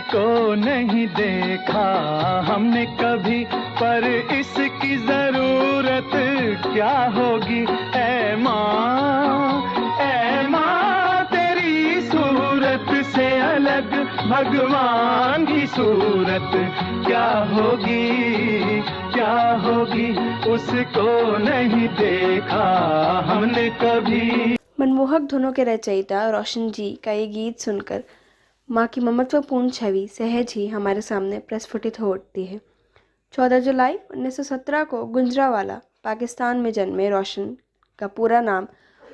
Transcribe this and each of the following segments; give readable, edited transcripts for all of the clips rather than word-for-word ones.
उसको नहीं देखा हमने कभी, पर इसकी जरूरत क्या होगी। ऐ माँ तेरी सूरत से अलग भगवान की सूरत क्या होगी, क्या होगी, उसको नहीं देखा हमने कभी। मनमोहक धुनों के रचयिता रोशन जी का ये गीत सुनकर माँ की ममत्वपूर्ण छवि सहज ही हमारे सामने प्रस्फुटित हो उठती है। 14 जुलाई 1917 को गुजरांवाला पाकिस्तान में जन्मे रोशन का पूरा नाम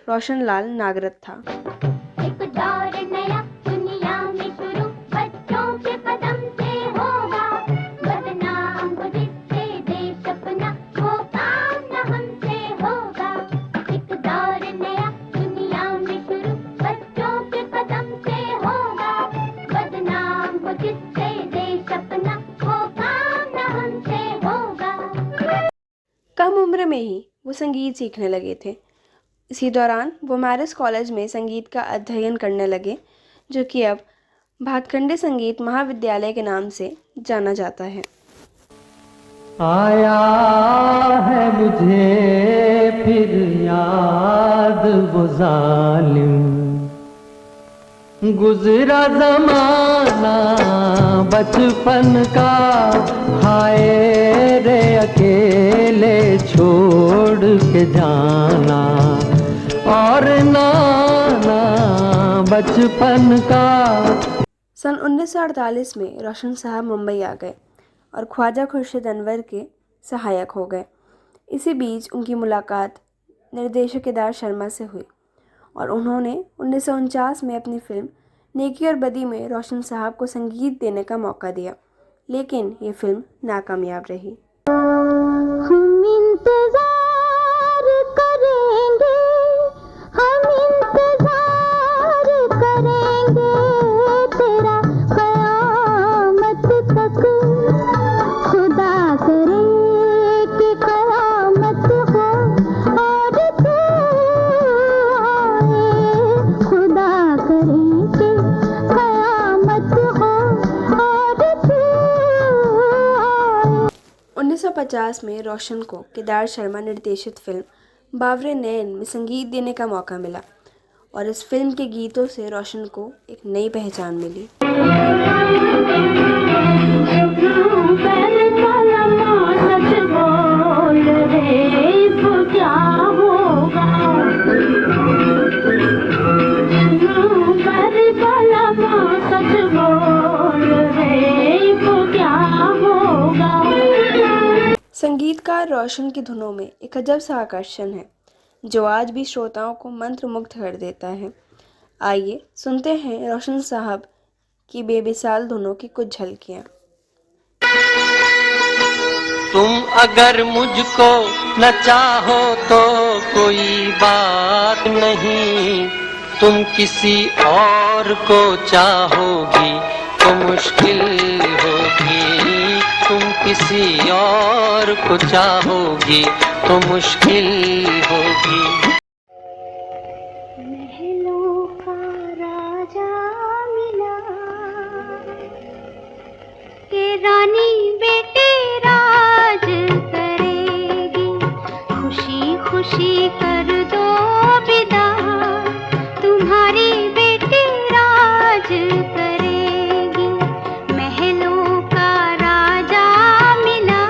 रोशन लाल नागरथ था। एक दौर नया दुनिया में शुरू, बच्चों के कदम से होगा, बदनाम वो जिससे देश अपना, वो काम न हमसे होगा। एक दौर नया दुनिया में शुरू, बच्चों के कदम से होगा, बदनाम वो जिससे देश अपना, वो काम न हमसे होगा। कम उम्र में ही वो संगीत सीखने लगे थे। इसी दौरान वो मैरिस कॉलेज में संगीत का अध्ययन करने लगे, जो कि अब भातखंडे संगीत महाविद्यालय के नाम से जाना जाता है। आया है मुझे फिर याद वो जालिम, गुजरा जमाना बचपन का, हाय रे अकेले छोड़ के जाना, और नाना बचपन का। सन 1948 में रोशन साहब मुंबई आ गए और ख्वाजा खुर्शीद अनवर के सहायक हो गए। इसी बीच उनकी मुलाकात निर्देशक केदार शर्मा से हुई और उन्होंने 1949 में अपनी फिल्म नेकी और बदी में रोशन साहब को संगीत देने का मौका दिया, लेकिन ये फिल्म नाकामयाब रही। हम इंतजार करेंगे, हम इंतजार करेंगे तेरा क़यामत तक, खुदा करे कि क़यामत हो और तू आए, खुदा करे कि क़यामत हो और तू आए। 1950 में रोशन को केदार शर्मा निर्देशित फिल्म बावरे नैन में संगीत देने का मौका मिला और इस फिल्म के गीतों से रोशन को एक नई पहचान मिली। संगीतकार रोशन की धुनों में एक अजब सा आकर्षण है जो आज भी श्रोताओं को मंत्रमुग्ध कर देता है। आइए सुनते हैं रोशन साहब की बेमिसाल धुनों की कुछ झलकियाँ। तुम अगर मुझको न चाहो तो कोई बात नहीं, तुम किसी और को चाहोगी तो मुश्किल होगी, तुम किसी और को चाहोगी तो मुश्किल होगी। महलों का राजा मिला के रानी बेटे राज करेगी, खुशी खुशी कर दो विदा, तुम्हारी बेटी राज करेगी। महलों का राजा मिला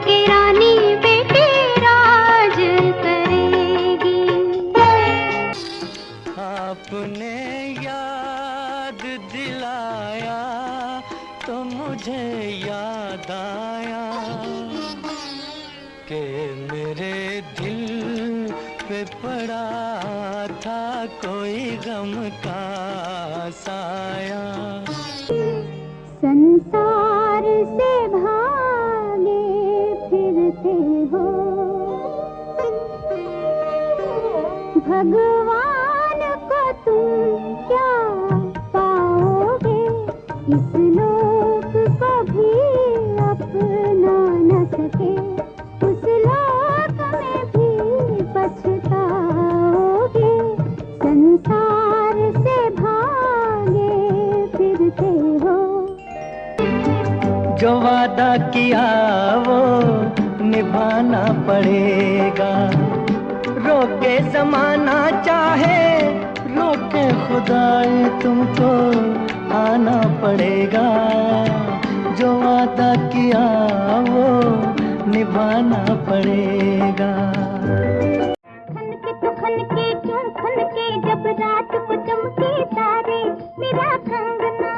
के रानी बेटी राज करेगी। आपने याद दिलाया तो मुझे याद आया कि मेरे दिल पे पड़ा था कोई गम का साया। संसार से भागे फिरते हो, भगवान को तुम क्या पाओगे, इस लोक को भी अपना न सके, उस लोक में भी पछताओगे। संसार से भागे फिरते हो। जो वादा किया वो निभाना पड़ेगा। रोके जमाना चाहे रोके खुदाए तुमको आना पड़ेगा। जो वादा किया वो निभाना पड़ेगा। खनके क्यों खनके जब रात को चमके तारे, मेरा कंगना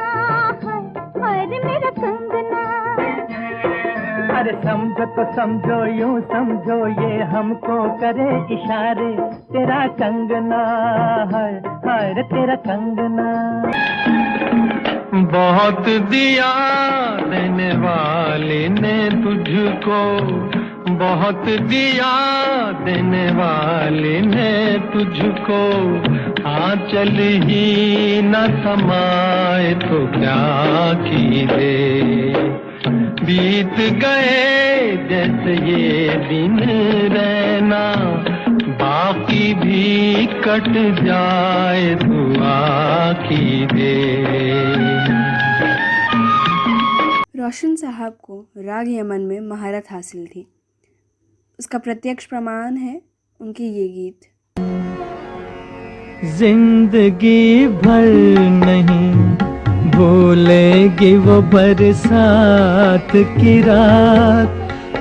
है मेरा कंगना। अरे समझो तो समझो यूं समझो ये हमको करे इशारे, तेरा कंगना है रे तेरा कंगना। बहुत दिया देने वाले ने तुझको, बहुत दिया देने वाले ने तुझको। आंचल ही न समाए तो क्या कीजिए। बीत गए जैसे ये दिन रहना, बाकी भी कट जाए दुआ कीजिए। रोशन साहब को राग यमन में महारत हासिल थी। उसका प्रत्यक्ष प्रमाण है उनके ये गीत। जिंदगी भर नहीं भूलेगी वो बरसात की रात,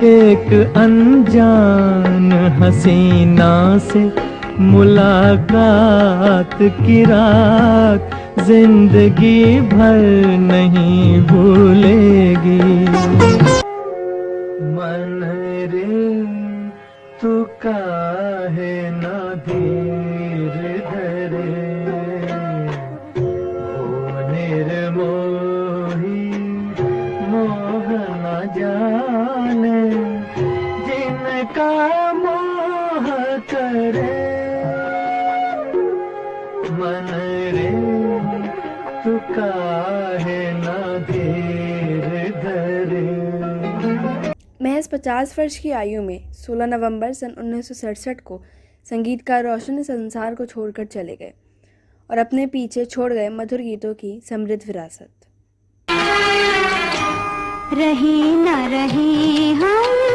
एक अनजान हसीना से मुलाकात की रात। जिंदगी भर नहीं भूलेगी। मन रे तू काहे ना धीर धरे, ओ निर्मोही मोह न जाने, जिनका मोह करे। मन रे तू काहे ना धीर धरे। महज 50 वर्ष की आयु में 16 नवंबर सन 1967 को संगीतकार रोशन इस संसार को छोड़कर चले गए और अपने पीछे छोड़ गए मधुर गीतों की समृद्ध विरासत। रहे न रहे हम